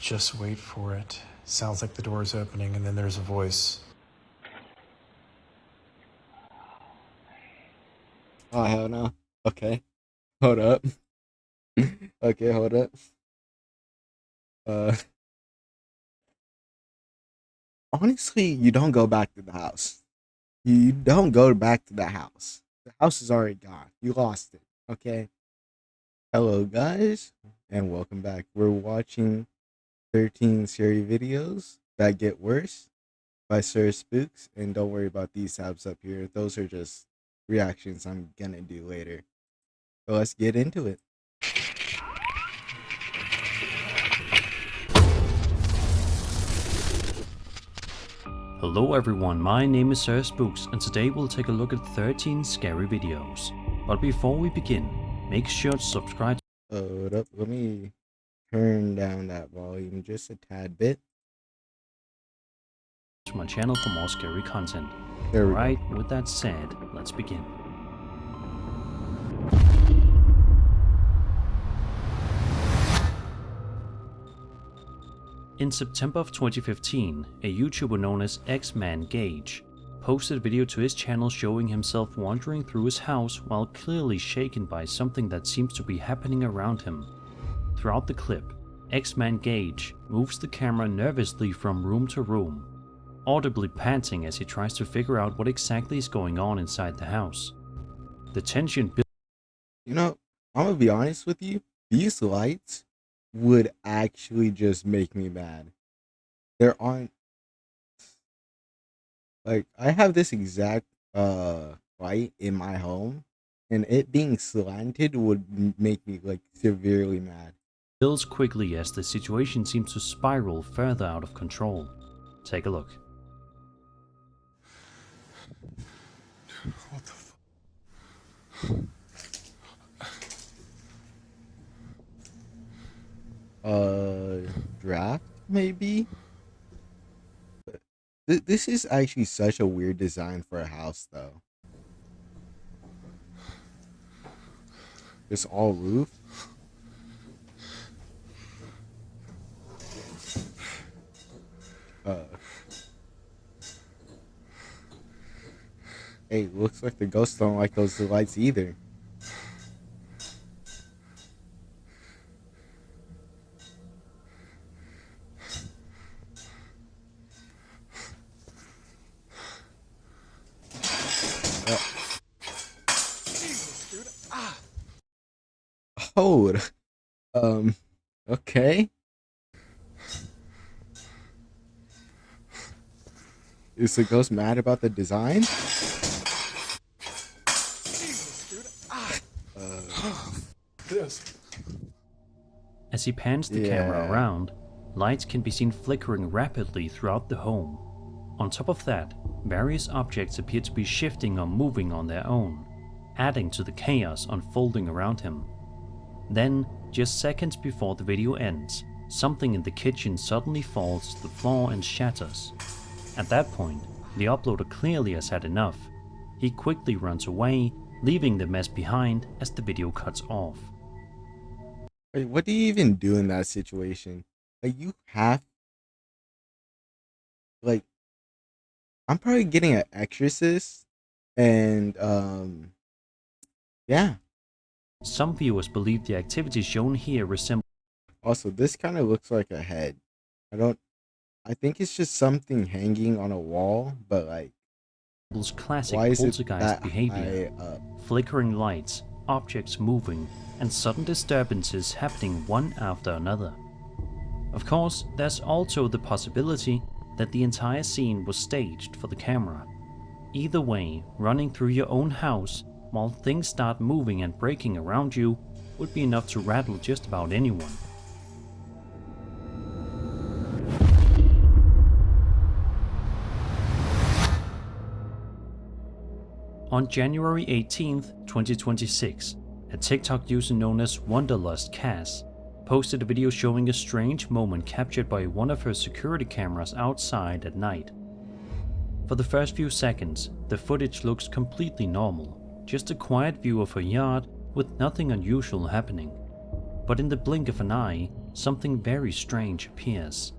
Just wait for it. Sounds like the door's opening and then there's a voice. Oh, hell no. Okay. Hold up. Okay, hold up. Uh, Honestly, you don't go back to the house. You don't go back to the house. The house is already gone. You lost it. Okay. Hello, guys, and welcome back. We're watching 13 scary videos that get worse by Sir Spooks, and don't worry about these tabs up here. Those are just reactions I'm gonna do later. So let's get into it. Hello everyone, my name is Sir Spooks and today we'll take a look at 13 scary videos. But before we begin, make sure to subscribe. Hold up, let me turn down that volume just a tad bit. To my channel for more scary content. There we go. Alright, with that said, let's begin. In September of 2015, a YouTuber known as X-Man Gage posted a video to his channel showing himself wandering through his house while clearly shaken by something that seems to be happening around him. Throughout the clip, X-Man Gage moves the camera nervously from room to room, audibly panting as he tries to figure out what exactly is going on inside the house. The tension builds. You know, I'm gonna be honest with you. These lights would actually just make me mad. There aren't, like, I have this exact light in my home, and it being slanted would make me like severely mad. Builds quickly as the situation seems to spiral further out of control. Take a look. What the fuck? Draft maybe. This is actually such a weird design for a house, though. Just all roof. Hey, looks like the ghosts don't like those lights either. Hold. Okay. Is the ghost mad about the design? As he pans the camera around, lights can be seen flickering rapidly throughout the home. On top of that, various objects appear to be shifting or moving on their own, adding to the chaos unfolding around him. Then, just seconds before the video ends, something in the kitchen suddenly falls to the floor and shatters. At that point, the uploader clearly has had enough. He quickly runs away, leaving the mess behind as the video cuts off. Wait, what do you even do in that situation? Like, you have, like, I'm probably getting an exorcist, and yeah. Some viewers believe the activity shown here resembles. Also, this kind of looks like a head. I think it's just something hanging on a wall, but like, Classic why is it poltergeist that behavior. high up? Flickering lights, objects moving, and sudden disturbances happening one after another. Of course, there's also the possibility that the entire scene was staged for the camera. Either way, running through your own house while things start moving and breaking around you would be enough to rattle just about anyone. On January 18th, 2026, a TikTok user known as Wanderlust Cass posted a video showing a strange moment captured by one of her security cameras outside at night. For the first few seconds, the footage looks completely normal, just a quiet view of her yard with nothing unusual happening. But in the blink of an eye, something very strange appears.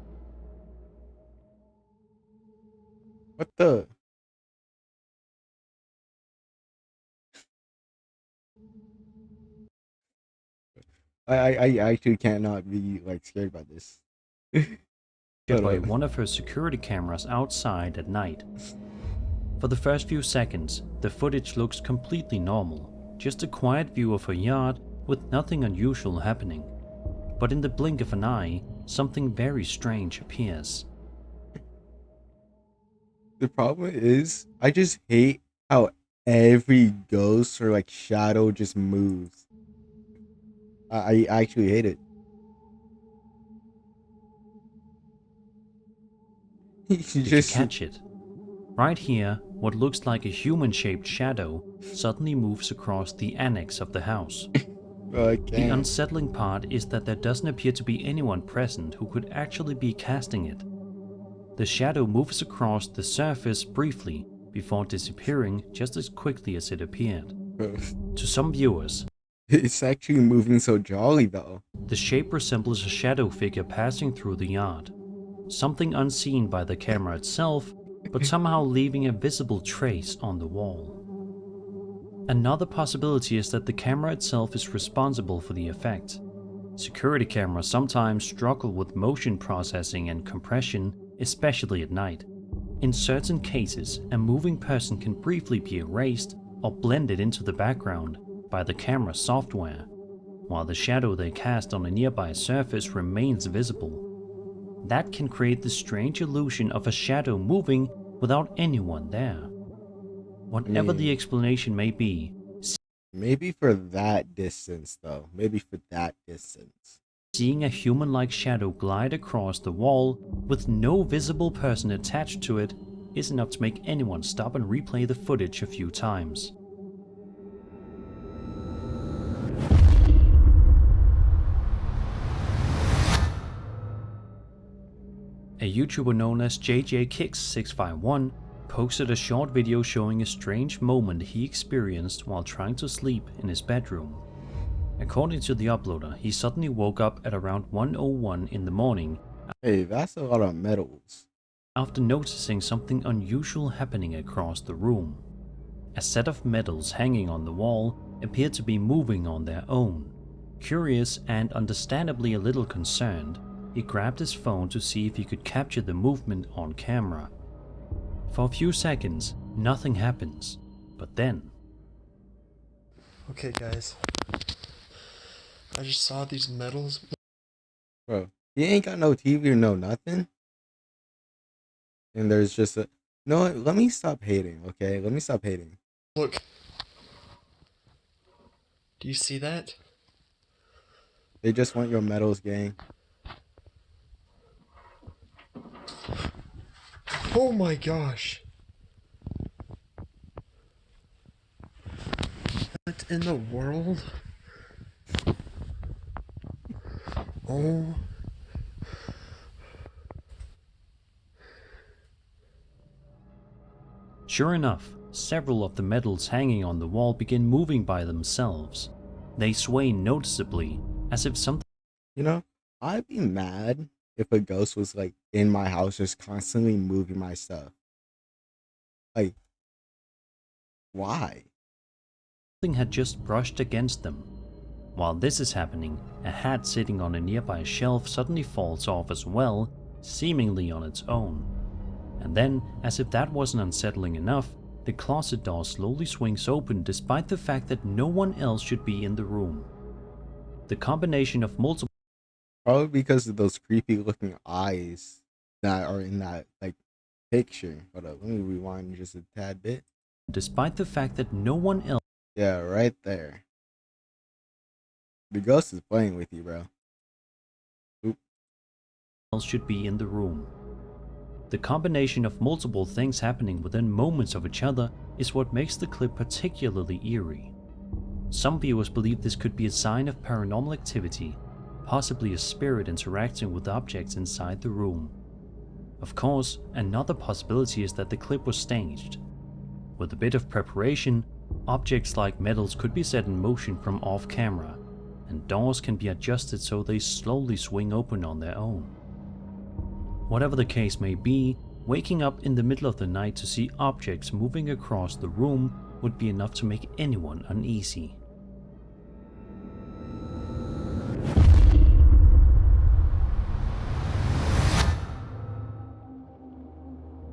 What the? I actually cannot be like scared by this. By one of her security cameras outside at night. For the first few seconds, the footage looks completely normal, just a quiet view of her yard with nothing unusual happening. But in the blink of an eye, something very strange appears. The problem is, I just hate how every ghost or like shadow just moves. I actually hate it. Did you catch it? Right here, what looks like a human-shaped shadow suddenly moves across the annex of the house. The unsettling part is that there doesn't appear to be anyone present who could actually be casting it. The shadow moves across the surface briefly before disappearing just as quickly as it appeared. To some viewers, it's actually moving so jolly though. The shape resembles a shadow figure passing through the yard. Something unseen by the camera itself, but somehow leaving a visible trace on the wall. Another possibility is that the camera itself is responsible for the effect. Security cameras sometimes struggle with motion processing and compression, especially at night. In certain cases, a moving person can briefly be erased or blended into the background by the camera software, while the shadow they cast on a nearby surface remains visible. That can create the strange illusion of a shadow moving without anyone there. Whatever the explanation may be, maybe for that distance though, maybe for that distance. Seeing a human-like shadow glide across the wall with no visible person attached to it is enough to make anyone stop and replay the footage a few times. A YouTuber known as JJKicks651 posted a short video showing a strange moment he experienced while trying to sleep in his bedroom. According to the uploader, he suddenly woke up at around 1:01 in the morning. Hey, that's a lot of metals. After noticing something unusual happening across the room. A set of medals hanging on the wall appeared to be moving on their own. Curious and understandably a little concerned, he grabbed his phone to see if he could capture the movement on camera. For a few seconds, nothing happens, but then... Okay, guys. I just saw these medals. Bro, he ain't got no TV or no nothing. And there's just a... No, let me stop hating, okay? Let me stop hating. Look. Do you see that? They just want your medals, gang. Oh my gosh. What in the world? Oh. Sure enough, several of the medals hanging on the wall begin moving by themselves. They sway noticeably, as if something... You know, I'd be mad if a ghost was like in my house just constantly moving my stuff. Like, why? Something had just brushed against them. While this is happening, a hat sitting on a nearby shelf suddenly falls off as well, seemingly on its own. And then, as if that wasn't unsettling enough, the closet door slowly swings open despite the fact that no one else should be in the room. The combination of multiple... Probably because of those creepy looking eyes that are in that like picture. Hold up, let me rewind just a tad bit. Despite the fact that no one else... Yeah, right there. The ghost is playing with you, bro. Oop. else should be in the room. The combination of multiple things happening within moments of each other is what makes the clip particularly eerie. Some viewers believe this could be a sign of paranormal activity, possibly a spirit interacting with objects inside the room. Of course, another possibility is that the clip was staged. With a bit of preparation, objects like medals could be set in motion from off camera, and doors can be adjusted so they slowly swing open on their own. Whatever the case may be, waking up in the middle of the night to see objects moving across the room would be enough to make anyone uneasy.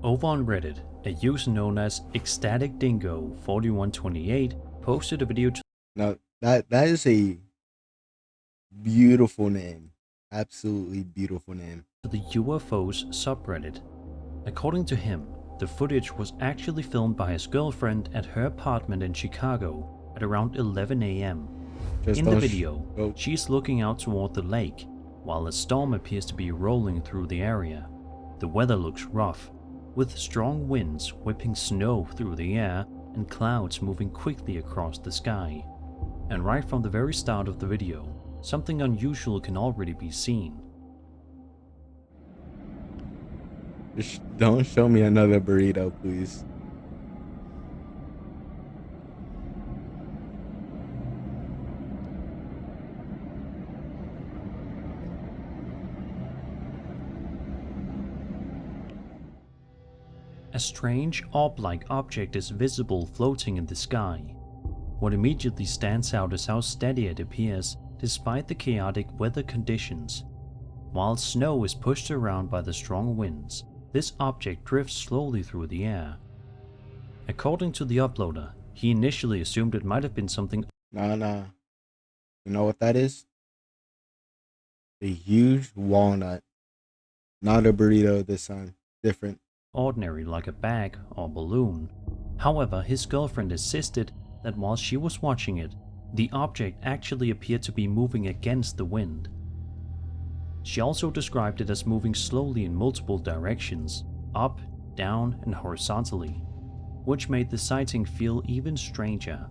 Over on Reddit, a user known as Ecstatic Dingo 4128 posted a video to Now that is a beautiful name. Absolutely beautiful name. the UFOs subreddit. According to him, the footage was actually filmed by his girlfriend at her apartment in Chicago at around 11 a.m. In the video, she's looking out toward the lake, while a storm appears to be rolling through the area. The weather looks rough, with strong winds whipping snow through the air and clouds moving quickly across the sky. And right from the very start of the video, something unusual can already be seen. Just don't show me another burrito, please. A strange orb-like object is visible floating in the sky. What immediately stands out is how steady it appears despite the chaotic weather conditions. While snow is pushed around by the strong winds, this object drifts slowly through the air. According to the uploader, he initially assumed it might have been something Nah. You know what that is? A huge walnut. Not a burrito this time. Different. ordinary like a bag or balloon. However, his girlfriend insisted that while she was watching it, the object actually appeared to be moving against the wind. She also described it as moving slowly in multiple directions, up, down, and horizontally, which made the sighting feel even stranger.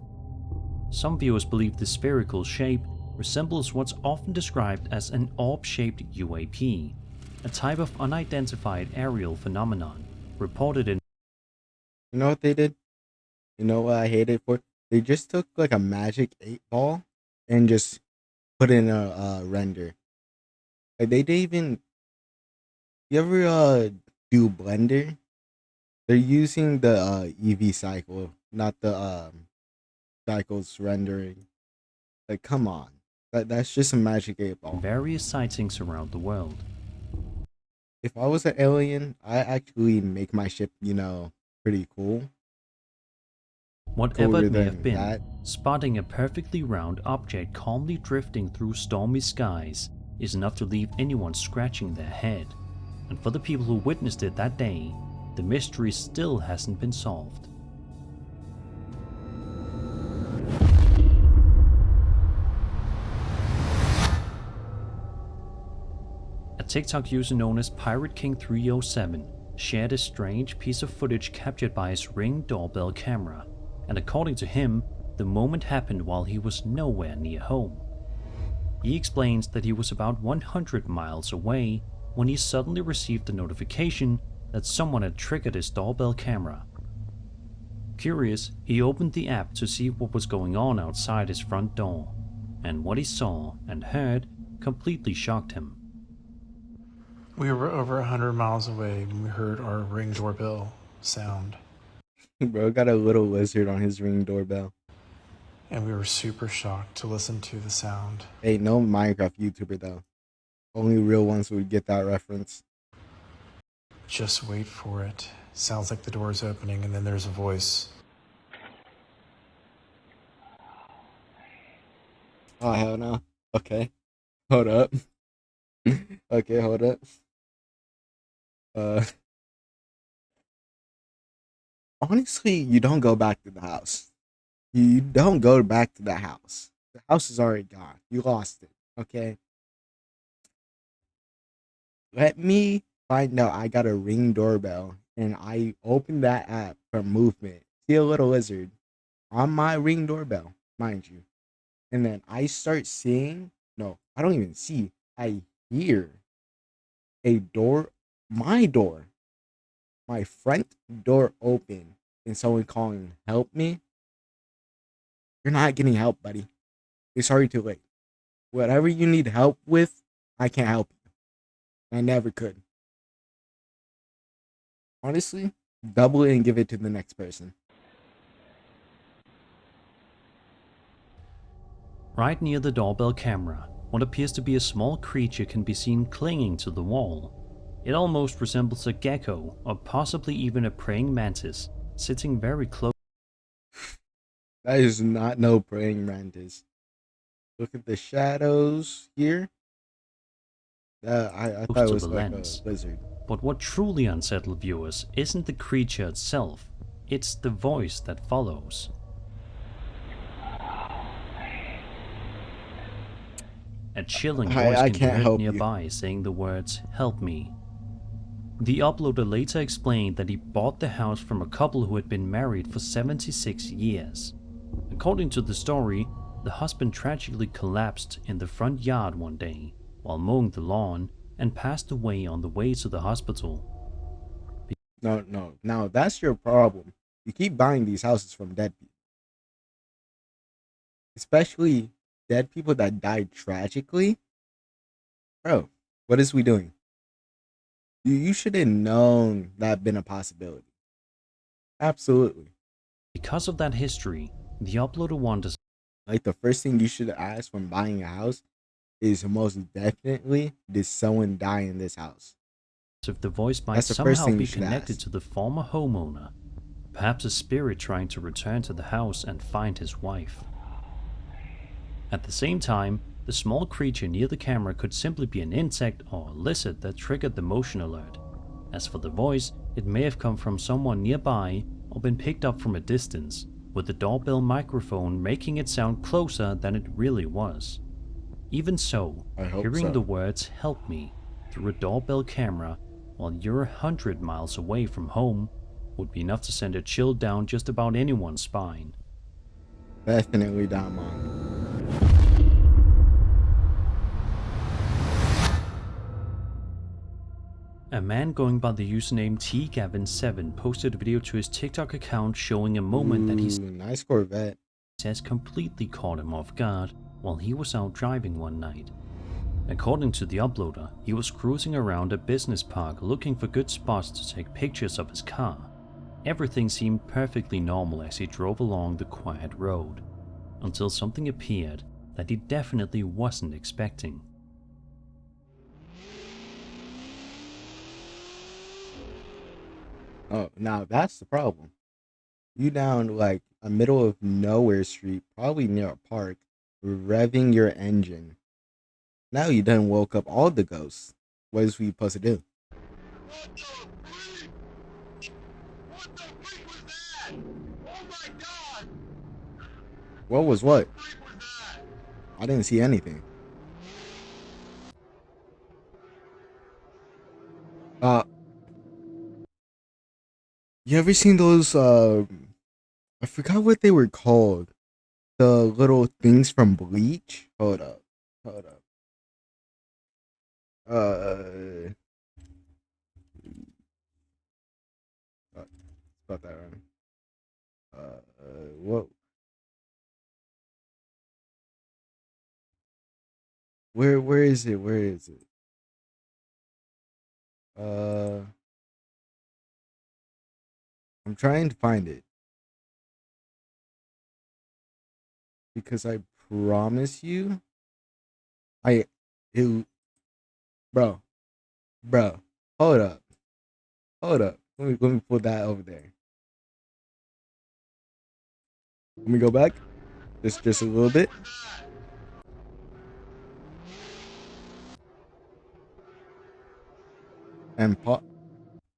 Some viewers believe the spherical shape resembles what's often described as an orb-shaped UAP, a type of unidentified aerial phenomenon reported in. You know what they did? You know what I hate it for? They just took like a magic 8-ball and just put in a render. Like they didn't even. You ever do Blender? They're using the EV cycle, not the cycles rendering. Like come on, that's just a magic 8-ball. Various sightings around the world. If I was an alien, I actually make my ship, pretty cool. Whatever Cooler it may than have been, that. spotting a perfectly round object calmly drifting through stormy skies is enough to leave anyone scratching their head. And for the people who witnessed it that day, the mystery still hasn't been solved. A TikTok user known as Pirate King 307 shared a strange piece of footage captured by his Ring doorbell camera, and according to him, the moment happened while he was nowhere near home. He explains that he was about 100 miles away when he suddenly received a notification that someone had triggered his doorbell camera. Curious, he opened the app to see what was going on outside his front door, and what he saw and heard completely shocked him. We were over 100 miles away when we heard our Ring doorbell sound, Bro got a little lizard on his Ring doorbell. and we were super shocked to listen to the sound. Hey, no Minecraft YouTuber though. Only real ones would get that reference. Just wait for it. Sounds like the door's opening, and then there's a voice. Oh hell no. Okay. Hold up. Okay, hold up. Honestly, you don't go back to the house. You don't go back to the house. The house is already gone. You lost it. Okay. Let me find out I got a Ring doorbell and I open that app for movement. See a little lizard on my Ring doorbell, mind you. And then I start seeing, no, I don't even see. I hear a door, my front door open and someone calling, help me. You're not getting help, buddy. It's already too late. Whatever you need help with, I can't help you. I never could. Honestly, double it and give it to the next person. Right near the doorbell camera, what appears to be a small creature can be seen clinging to the wall. It almost resembles a gecko, or possibly even a praying mantis, sitting very close That is not no praying mantis. Look at the shadows here. I thought it to was the like a lens. lizard. But what truly unsettled viewers isn't the creature itself, it's the voice that follows. A chilling voice I can be can't heard help you. nearby saying the words, "Help me." The uploader later explained that he bought the house from a couple who had been married for 76 years. According to the story, the husband tragically collapsed in the front yard one day while mowing the lawn and passed away on the way to the hospital. No. Now that's your problem. You keep buying these houses from dead people. Especially dead people that died tragically. Bro, what is we doing? You should have known that been a possibility. Absolutely. Because of that history, the uploader wonders Like the first thing you should ask when buying a house is most definitely, did someone die in this house? if the voice might That's the first somehow thing be you should connected ask. to the former homeowner, perhaps a spirit trying to return to the house and find his wife. At the same time, the small creature near the camera could simply be an insect or a lizard that triggered the motion alert. As for the voice, it may have come from someone nearby or been picked up from a distance, with the doorbell microphone making it sound closer than it really was. Even so, I hope hearing so. the words "help me" through a doorbell camera while you're 100 miles away from home would be enough to send a chill down just about anyone's spine. Definitely down mine. A man going by the username tgavin7 posted a video to his TikTok account showing a moment that he Nice Corvette. says completely caught him off guard while he was out driving one night. According to the uploader, he was cruising around a business park looking for good spots to take pictures of his car. Everything seemed perfectly normal as he drove along the quiet road, until something appeared that he definitely wasn't expecting. Oh, now that's the problem. You down like a middle of nowhere street, probably near a park, revving your engine. Now you done woke up all the ghosts. What is we supposed to do? What the freak was that? Oh my god! What was what? What the freak was that? I didn't see anything. Uh, you ever seen those? I forgot what they were called. The little things from Bleach. Hold up. Uh, Spelled that wrong. What? Where is it? Where is it? I'm trying to find it because I promise you, it, bro, hold up. Let me put that over there. Let me go back. Just a little bit. And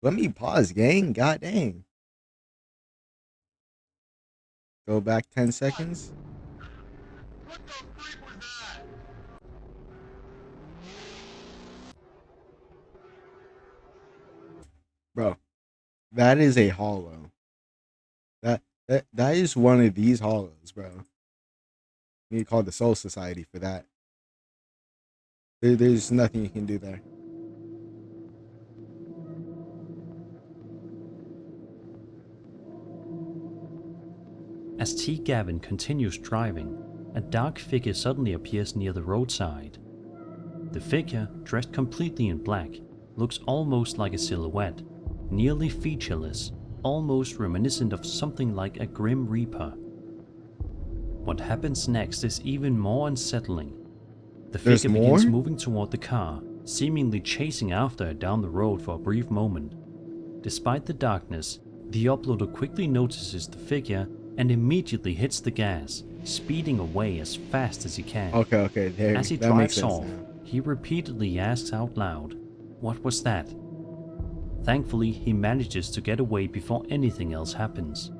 let me pause, gang. God dang. Go back 10 seconds. What the freak was that? Bro, that is a hollow. That is one of these hollows, bro. You need to call the Soul Society for that. There's nothing you can do there. As T. Gavin continues driving, a dark figure suddenly appears near the roadside. The figure, dressed completely in black, looks almost like a silhouette, nearly featureless, almost reminiscent of something like a grim reaper. What happens next is even more unsettling. The There's figure begins more? moving toward the car, seemingly chasing after her down the road for a brief moment. Despite the darkness, the uploader quickly notices the figure and immediately hits the gas, speeding away as fast as he can. Okay, there. As he That makes drives sense off, now. he repeatedly asks out loud, "What was that?" Thankfully, he manages to get away before anything else happens.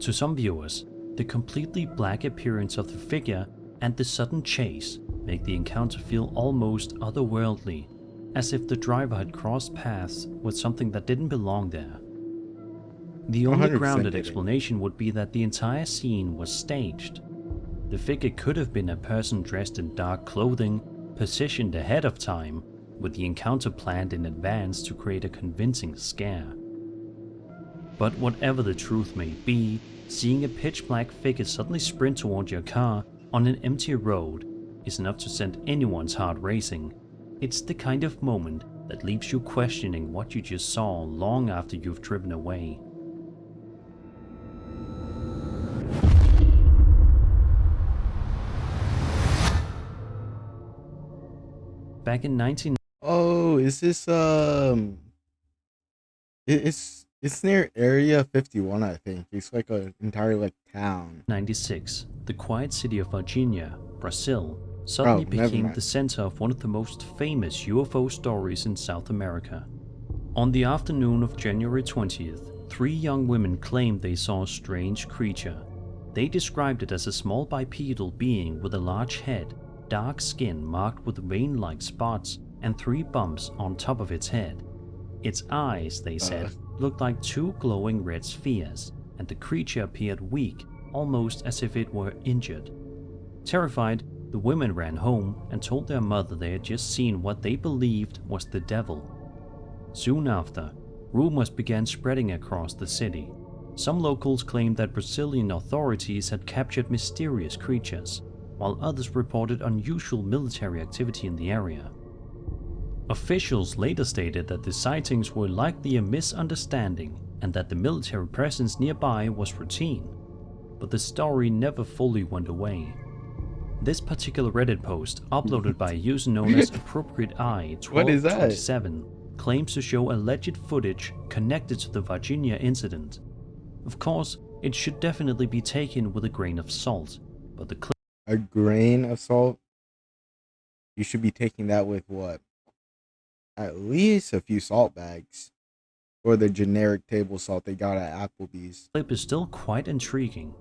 To some viewers, the completely black appearance of the figure and the sudden chase make the encounter feel almost otherworldly, as if the driver had crossed paths with something that didn't belong there. The only 100% grounded didn't. explanation would be that the entire scene was staged. The figure could have been a person dressed in dark clothing, positioned ahead of time, with the encounter planned in advance to create a convincing scare. But whatever the truth may be, seeing a pitch black figure suddenly sprint toward your car on an empty road is enough to send anyone's heart racing. It's the kind of moment that leaves you questioning what you just saw long after you've driven away. Back in 19... Oh, is this it's near Area 51, I think. It's like an entire like town. 1996, the quiet city of Varginha, Brazil, suddenly never became mind. the center of one of the most famous UFO stories in South America. On the afternoon of January 20th, 3 young women claimed they saw a strange creature. They described it as a small bipedal being with a large head, dark skin marked with vein-like spots, and 3 bumps on top of its head. Its eyes, they said, looked like 2 glowing red spheres, and the creature appeared weak, almost as if it were injured. Terrified, the women ran home and told their mother they had just seen what they believed was the devil. Soon after, rumors began spreading across the city. Some locals claimed that Brazilian authorities had captured mysterious creatures, while others reported unusual military activity in the area. Officials later stated that the sightings were likely a misunderstanding and that the military presence nearby was routine, but the story never fully went away. This particular Reddit post, uploaded by a user known as Appropriate Eye What is that? 1227, claims to show alleged footage connected to the Varginha incident. Of course, it should definitely be taken with a grain of salt, but the clip A grain of salt. You should be taking that with what? At least a few salt bags. Or the generic table salt they got at Applebee's. is still quite intriguing.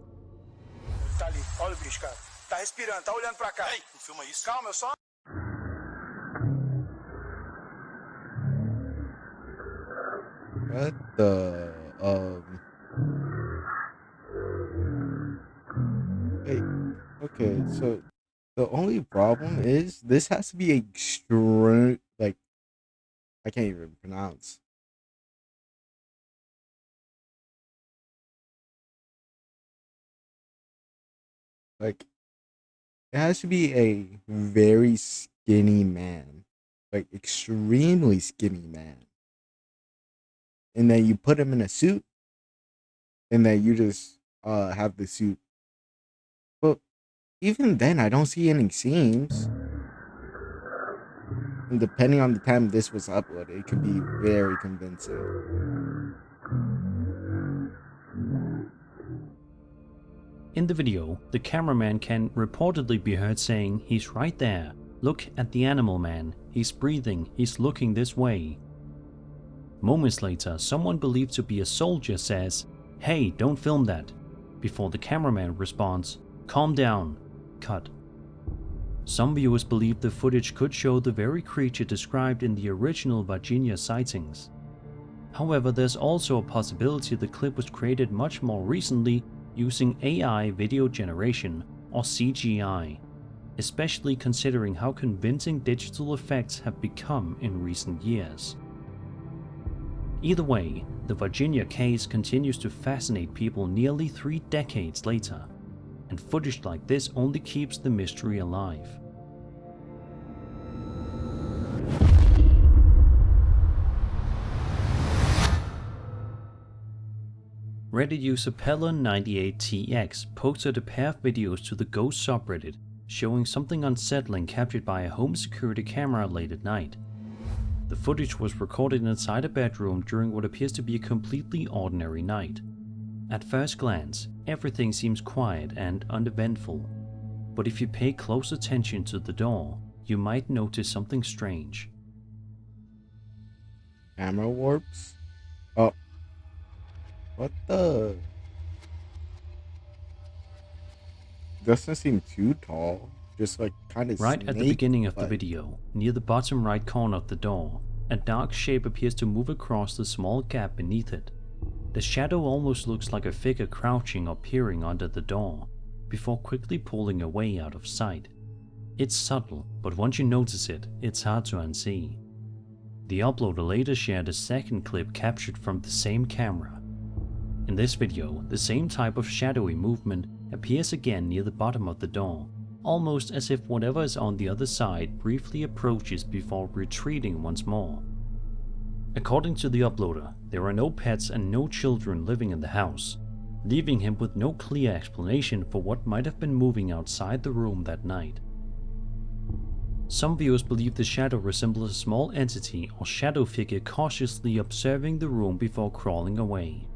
Tá ali, olha o bicho, cara. Tá respirando, tá olhando pra cá. Ei, não filma isso. Calma, eu só... What the Wait, okay, so the only problem is this has to be extreme, like, I can't even pronounce. Like, it has to be a very skinny man, like extremely skinny man. And then you put him in a suit, and then you just have the suit. But even then, I don't see any seams. And depending on the time this was uploaded, it could be very convincing. In the video, the cameraman can reportedly be heard saying, "He's right there. Look at the animal man. He's breathing. He's looking this way." Moments later, someone believed to be a soldier says, "Hey, don't film that," before the cameraman responds, "Calm down. Cut." Some viewers believe the footage could show the very creature described in the original Varginha sightings. However, there's also a possibility the clip was created much more recently using AI video generation, or CGI, especially considering how convincing digital effects have become in recent years. Either way, the Varginha case continues to fascinate people nearly 3 decades later, and footage like this only keeps the mystery alive. Reddit user Pella98TX posted a pair of videos to the Ghost subreddit showing something unsettling captured by a home security camera late at night. The footage was recorded inside a bedroom during what appears to be a completely ordinary night. At first glance, everything seems quiet and uneventful, but if you pay close attention to the door, you might notice something strange. Camera warps? Oh. What the? Doesn't seem too tall. Just like kind of Right at the beginning of the video, near the bottom right corner of the door, a dark shape appears to move across the small gap beneath it. The shadow almost looks like a figure crouching or peering under the door, before quickly pulling away out of sight. It's subtle, but once you notice it, it's hard to unsee. The uploader later shared a second clip captured from the same camera. In this video, the same type of shadowy movement appears again near the bottom of the door, almost as if whatever is on the other side briefly approaches before retreating once more. According to the uploader, there are no pets and no children living in the house, leaving him with no clear explanation for what might have been moving outside the room that night. Some viewers believe the shadow resembles a small entity or shadow figure cautiously observing the room before crawling away.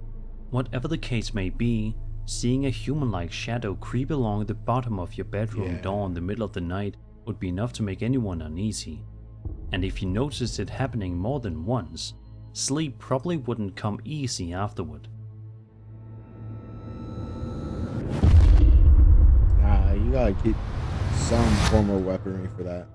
Whatever the case may be, seeing a human-like shadow creep along the bottom of your bedroom door in the middle of the night would be enough to make anyone uneasy. And if you noticed it happening more than once, sleep probably wouldn't come easy afterward. Nah, you gotta keep some form of weaponry for that.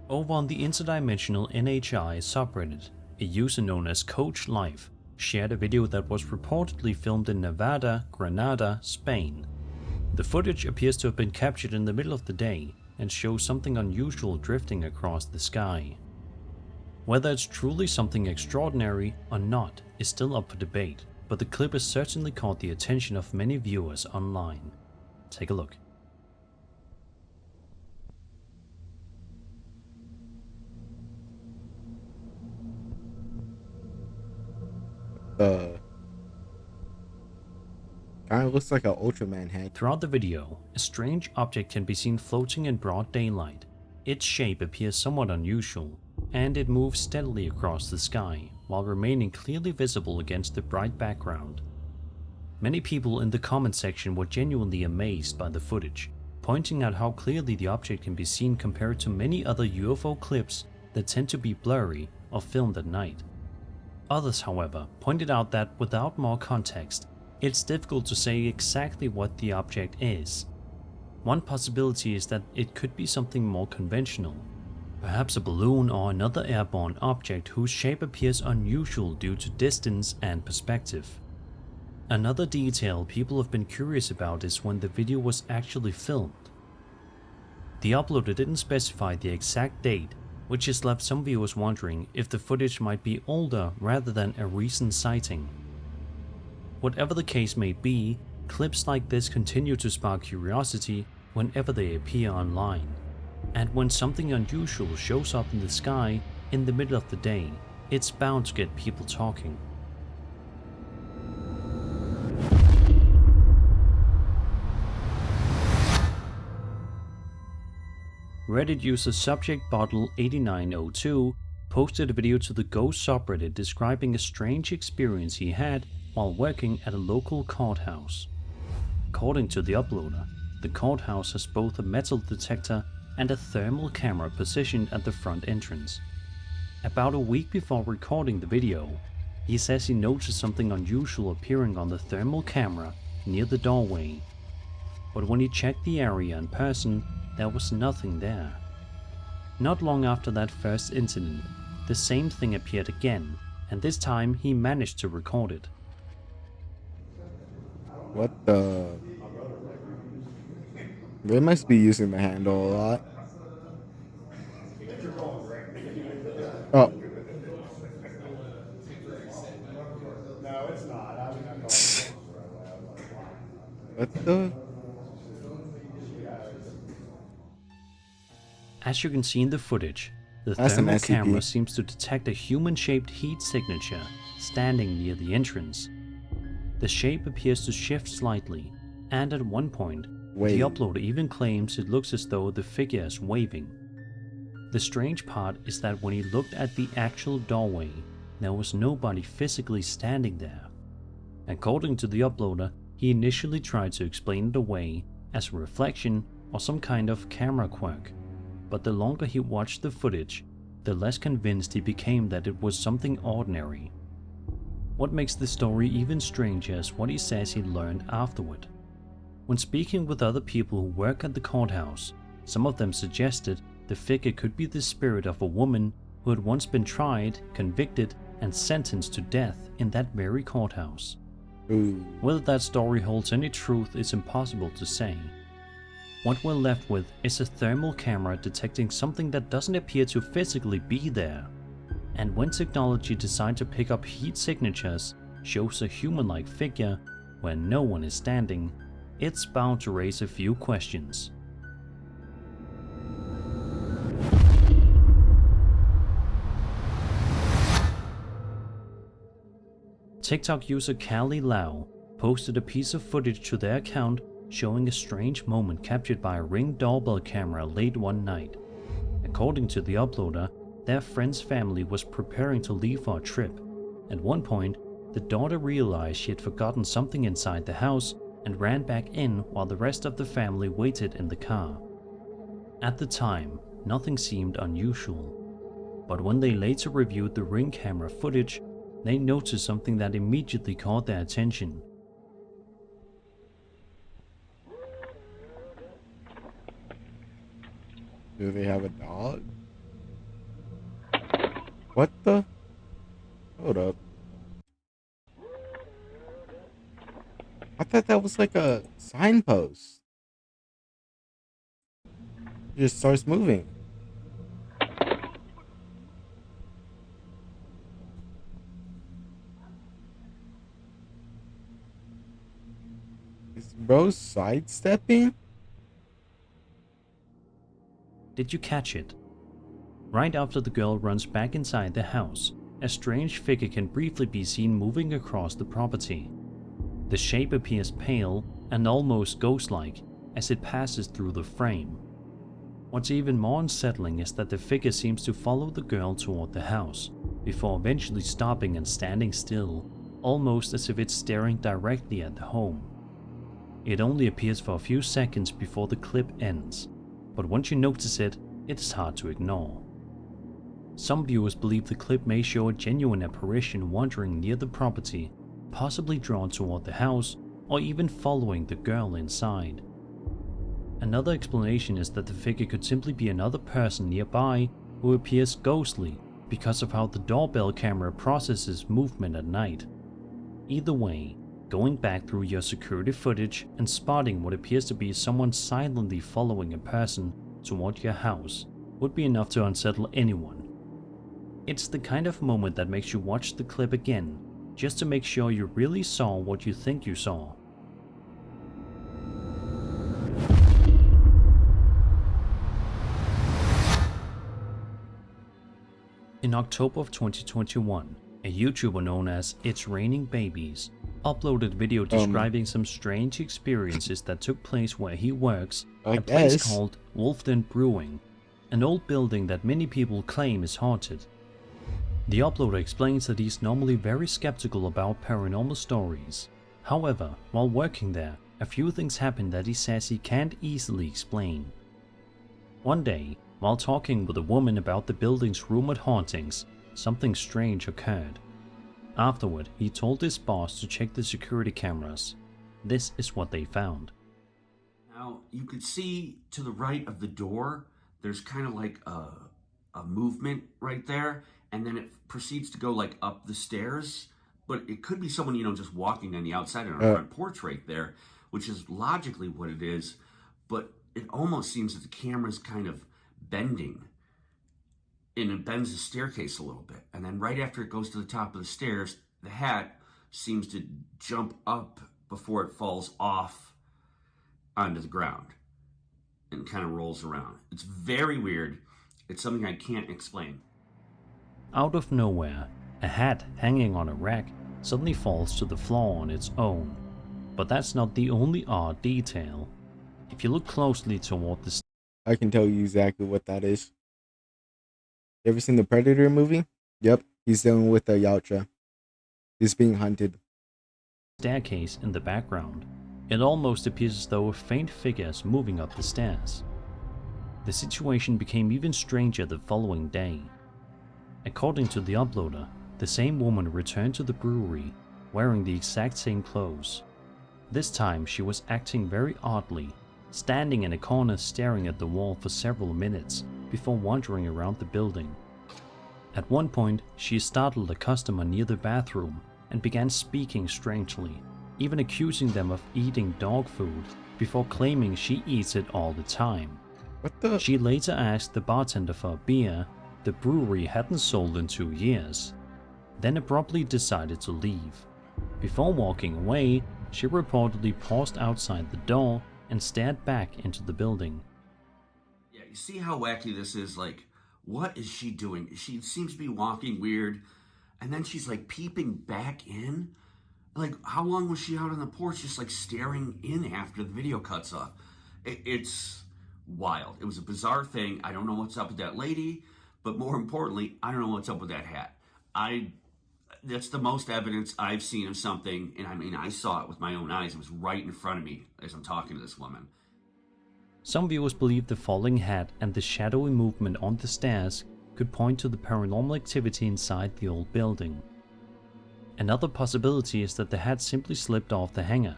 Over on the interdimensional NHI subreddit, a user known as Coach Life shared a video that was reportedly filmed in Nevada, Granada, Spain. The footage appears to have been captured in the middle of the day and shows something unusual drifting across the sky. Whether it's truly something extraordinary or not is still up for debate, but the clip has certainly caught the attention of many viewers online. Take a look. Kind of looks like an Ultraman head. Throughout the video, a strange object can be seen floating in broad daylight. Its shape appears somewhat unusual, and it moves steadily across the sky, while remaining clearly visible against the bright background. Many people in the comment section were genuinely amazed by the footage, pointing out how clearly the object can be seen compared to many other UFO clips that tend to be blurry or filmed at night. Others, however, pointed out that without more context, it's difficult to say exactly what the object is. One possibility is that it could be something more conventional, perhaps a balloon or another airborne object whose shape appears unusual due to distance and perspective. Another detail people have been curious about is when the video was actually filmed. The uploader didn't specify the exact date, which has left some viewers wondering if the footage might be older rather than a recent sighting. Whatever the case may be, clips like this continue to spark curiosity whenever they appear online. And when something unusual shows up in the sky in the middle of the day, it's bound to get people talking. Reddit user SubjectBottle8902 posted a video to the Ghost subreddit describing a strange experience he had while working at a local courthouse. According to the uploader, the courthouse has both a metal detector and a thermal camera positioned at the front entrance. About a week before recording the video, he says he noticed something unusual appearing on the thermal camera near the doorway. But when he checked the area in person, there was nothing there. Not long after that first incident, the same thing appeared again, and this time he managed to record it. What the? They must be using the handle a lot. Oh. What the? As you can see in the footage, the That's an thermal SCP. camera seems to detect a human-shaped heat signature standing near the entrance. The shape appears to shift slightly, and at one point, Wait. the uploader even claims it looks as though the figure is waving. The strange part is that when he looked at the actual doorway, there was nobody physically standing there. According to the uploader, he initially tried to explain it away as a reflection or some kind of camera quirk, but the longer he watched the footage, the less convinced he became that it was something ordinary. What makes this story even stranger is what he says he learned afterward. When speaking with other people who work at the courthouse, some of them suggested the figure could be the spirit of a woman who had once been tried, convicted, and sentenced to death in that very courthouse. Ooh. Whether that story holds any truth is impossible to say. What we're left with is a thermal camera detecting something that doesn't appear to physically be there. And when technology decides to pick up heat signatures, shows a human-like figure where no one is standing, it's bound to raise a few questions. TikTok user Callie Lau posted a piece of footage to their account showing a strange moment captured by a Ring doorbell camera late one night. According to the uploader, their friend's family was preparing to leave for a trip. At one point, the daughter realized she had forgotten something inside the house and ran back in while the rest of the family waited in the car. At the time, nothing seemed unusual, but when they later reviewed the Ring camera footage, they noticed something that immediately caught their attention. Do they have a dog? What the? Hold up. I thought that was like a signpost. It just starts moving. Is bro sidestepping? Did you catch it? Right after the girl runs back inside the house, a strange figure can briefly be seen moving across the property. The shape appears pale and almost ghost-like as it passes through the frame. What's even more unsettling is that the figure seems to follow the girl toward the house, before eventually stopping and standing still, almost as if it's staring directly at the home. It only appears for a few seconds before the clip ends, but once you notice it, it is hard to ignore. Some viewers believe the clip may show a genuine apparition wandering near the property, possibly drawn toward the house, or even following the girl inside. Another explanation is that the figure could simply be another person nearby who appears ghostly because of how the doorbell camera processes movement at night. Either way, going back through your security footage and spotting what appears to be someone silently following a person toward your house would be enough to unsettle anyone. It's the kind of moment that makes you watch the clip again, just to make sure you really saw what you think you saw. In October of 2021, a YouTuber known as It's Raining Babies uploaded video describing some strange experiences that took place where he works, a place called Wolfden Brewing, an old building that many people claim is haunted. The uploader explains that he's normally very skeptical about paranormal stories. However, while working there, a few things happen that he says he can't easily explain. One day, while talking with a woman about the building's rumored hauntings, something strange occurred. Afterward, he told his boss to check the security cameras. This is what they found. Now, you could see to the right of the door, there's kind of like a movement right there, and then it proceeds to go like up the stairs, but it could be someone, just walking on the outside on our front porch right there, which is logically what it is, but it almost seems that the camera's kind of bending, and it bends the staircase a little bit, and then right after it goes to the top of the stairs, the hat seems to jump up before it falls off onto the ground. and kind of rolls around. It's very weird. It's something I can't explain. Out of nowhere, a hat hanging on a rack suddenly falls to the floor on its own. But that's not the only odd detail. If you look closely toward the I can tell you exactly what that is. You ever seen the Predator movie? Yep, he's dealing with a Yautja. He's being hunted. staircase in the background, it almost appears as though a faint figure is moving up the stairs. The situation became even stranger the following day. According to the uploader, the same woman returned to the brewery wearing the exact same clothes. This time she was acting very oddly, standing in a corner staring at the wall for several minutes before wandering around the building. At one point, she startled a customer near the bathroom and began speaking strangely, even accusing them of eating dog food before claiming she eats it all the time. What the? She later asked the bartender for a beer the brewery hadn't sold in 2 years, then abruptly decided to leave. Before walking away, she reportedly paused outside the door and stared back into the building. Yeah, you see how wacky this is? Like, what is she doing? She seems to be walking weird, and then she's like peeping back in. Like, how long was she out on the porch just like staring in after the video cuts off? It's wild. It was a bizarre thing. I don't know what's up with that lady, but more importantly, I don't know what's up with that hat. That's the most evidence I've seen of something, and I mean, I saw it with my own eyes. It was right in front of me as I'm talking to this woman. Some viewers believe the falling hat and the shadowy movement on the stairs could point to the paranormal activity inside the old building. Another possibility is that the hat simply slipped off the hanger,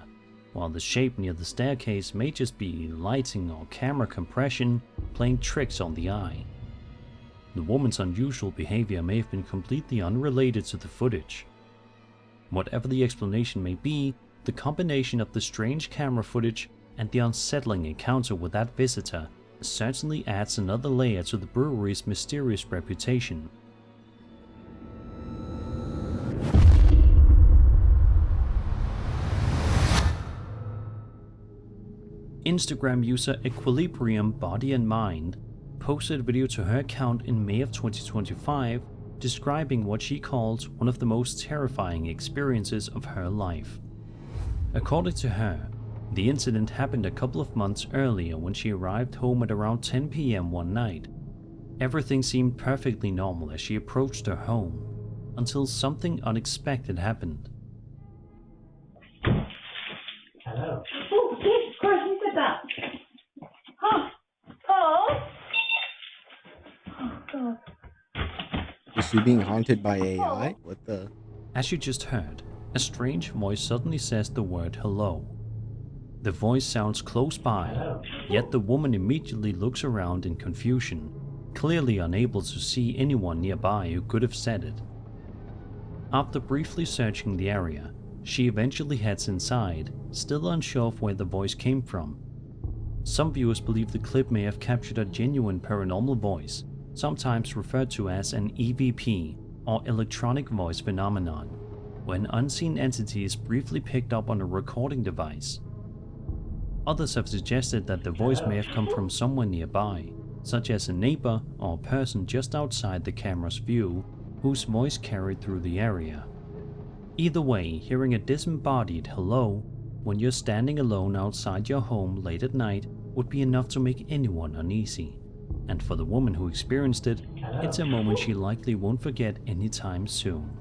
while the shape near the staircase may just be lighting or camera compression playing tricks on the eye. The woman's unusual behavior may have been completely unrelated to the footage. Whatever the explanation may be, the combination of the strange camera footage and the unsettling encounter with that visitor certainly adds another layer to the brewery's mysterious reputation. Instagram user Equilibrium Body and Mind posted a video to her account in May of 2025 describing what she calls one of the most terrifying experiences of her life. According to her, the incident happened a couple of months earlier when she arrived home at around 10 p.m. one night. Everything seemed perfectly normal as she approached her home, until something unexpected happened. Hello. Oh, Jesus Christ, who said that? Huh? Oh! Oh, God. Is she being haunted by AI? What the? As you just heard, a strange voice suddenly says the word hello. The voice sounds close by, yet the woman immediately looks around in confusion, clearly unable to see anyone nearby who could have said it. After briefly searching the area, she eventually heads inside, still unsure of where the voice came from. Some viewers believe the clip may have captured a genuine paranormal voice, sometimes referred to as an EVP or electronic voice phenomenon, where an unseen entity is briefly picked up on a recording device. Others have suggested that the voice may have come from someone nearby, such as a neighbor or a person just outside the camera's view, whose voice carried through the area. Either way, hearing a disembodied hello when you're standing alone outside your home late at night would be enough to make anyone uneasy. And for the woman who experienced it, it's a moment she likely won't forget anytime soon.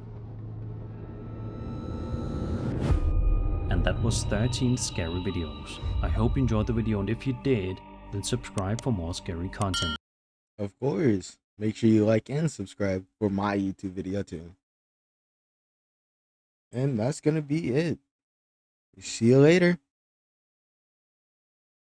And that was 13 scary videos. I hope you enjoyed the video, and if you did, then subscribe for more scary content. Of course. Make sure you like and subscribe for my YouTube video too. And that's gonna be it. See you later.